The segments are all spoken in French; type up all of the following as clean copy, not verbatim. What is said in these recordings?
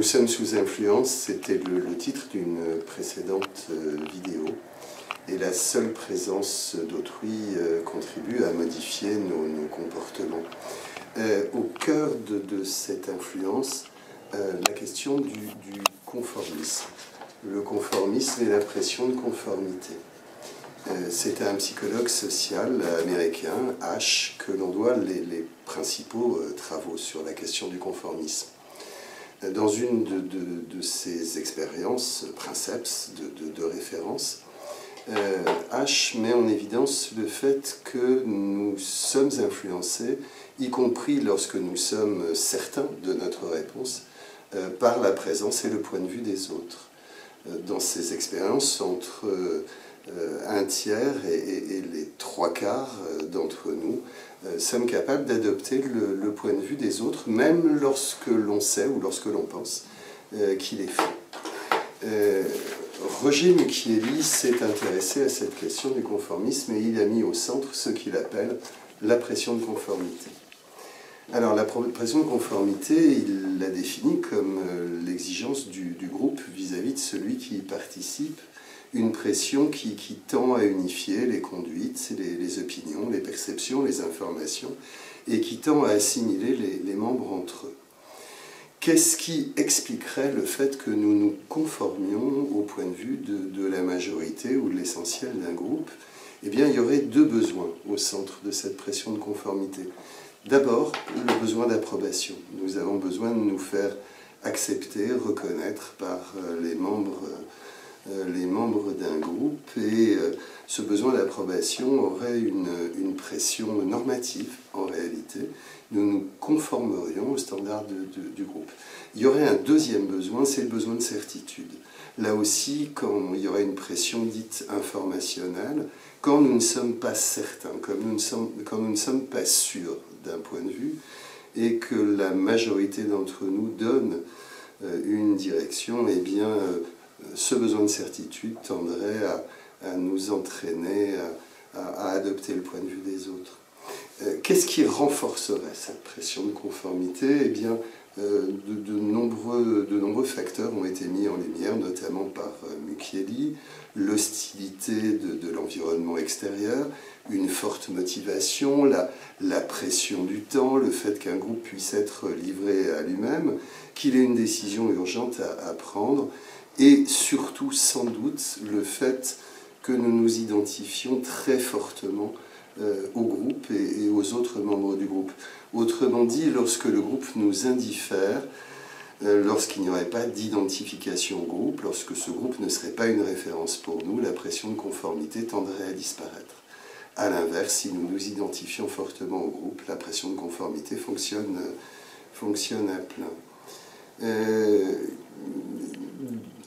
sommes sous influence, c'était le titre d'une précédente vidéo. Et la seule présence d'autrui contribue à modifier nos comportements. Au cœur de cette influence, la question du conformisme. Le conformisme et la pression de conformité. C'est à un psychologue social américain, Ash, que l'on doit les principaux travaux sur la question du conformisme. Dans une de ses expériences, princeps de référence, Ash met en évidence le fait que nous sommes influencés, y compris lorsque nous sommes certains de notre réponse, par la présence et le point de vue des autres. Dans ces expériences, entre un tiers et les trois quarts d'entre nous sommes capables d'adopter le point de vue des autres, même lorsque l'on sait ou lorsque l'on pense qu'il est faux. Roger Mucchielli s'est intéressé à cette question du conformisme et il a mis au centre ce qu'il appelle la pression de conformité. Alors la pression de conformité, il la définit comme l'exigence du groupe vis-à-vis de celui qui y participe, une pression qui tend à unifier les conduites, les opinions, les perceptions, les informations, et qui tend à assimiler les membres entre eux. Qu'est-ce qui expliquerait le fait que nous nous conformions au point de vue de la majorité ou de l'essentiel d'un groupe? Eh bien, il y aurait deux besoins au centre de cette pression de conformité. D'abord, le besoin d'approbation. Nous avons besoin de nous faire accepter, reconnaître par les membres d'un groupe, et ce besoin d'approbation aurait une pression normative en réalité. Nous nous conformerions aux standards du groupe. Il y aurait un deuxième besoin, c'est le besoin de certitude. Là aussi, quand il y aurait une pression dite informationnelle, quand nous ne sommes pas certains, quand nous ne sommes pas sûrs d'un point de vue, et que la majorité d'entre nous donne une direction, eh bien, ce besoin de certitude tendrait à nous entraîner à adopter le point de vue des autres. Qu'est-ce qui renforcerait cette pression de conformité? Eh bien, de nombreux facteurs ont été mis en lumière, notamment par Mucchielli, l'hostilité de l'environnement extérieur, une forte motivation, la pression du temps, le fait qu'un groupe puisse être livré à lui-même, qu'il ait une décision urgente à prendre, et surtout, sans doute, le fait que nous nous identifions très fortement au groupe et aux autres membres du groupe. Autrement dit, lorsque le groupe nous indiffère, lorsqu'il n'y aurait pas d'identification au groupe, lorsque ce groupe ne serait pas une référence pour nous, la pression de conformité tendrait à disparaître. A l'inverse, si nous nous identifions fortement au groupe, la pression de conformité fonctionne à plein.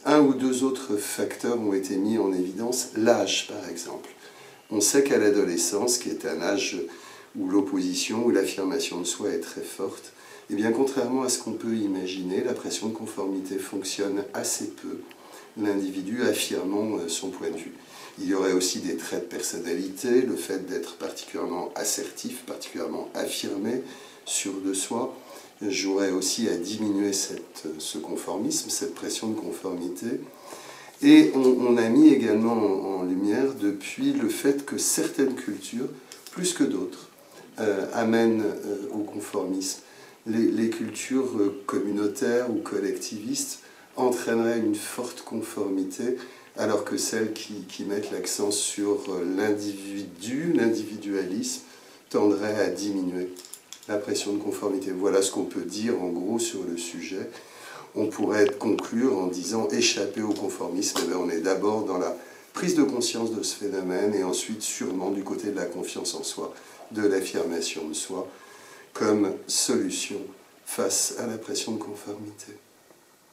Un ou deux autres facteurs ont été mis en évidence, l'âge par exemple. On sait qu'à l'adolescence, qui est un âge où l'opposition ou l'affirmation de soi est très forte, eh bien, contrairement à ce qu'on peut imaginer, la pression de conformité fonctionne assez peu, l'individu affirmant son point de vue. Il y aurait aussi des traits de personnalité, le fait d'être particulièrement assertif, particulièrement affirmé, sûr de soi, jouerait aussi à diminuer ce conformisme, cette pression de conformité. Et on a mis également en lumière depuis le fait que certaines cultures, plus que d'autres, amènent au conformisme. Les cultures communautaires ou collectivistes entraîneraient une forte conformité, alors que celles qui mettent l'accent sur l'individu, l'individualisme, tendraient à diminuer la pression de conformité. Voilà ce qu'on peut dire en gros sur le sujet. On pourrait conclure en disant échapper au conformisme. Eh bien, on est d'abord dans la prise de conscience de ce phénomène et ensuite sûrement du côté de la confiance en soi, de l'affirmation de soi comme solution face à la pression de conformité.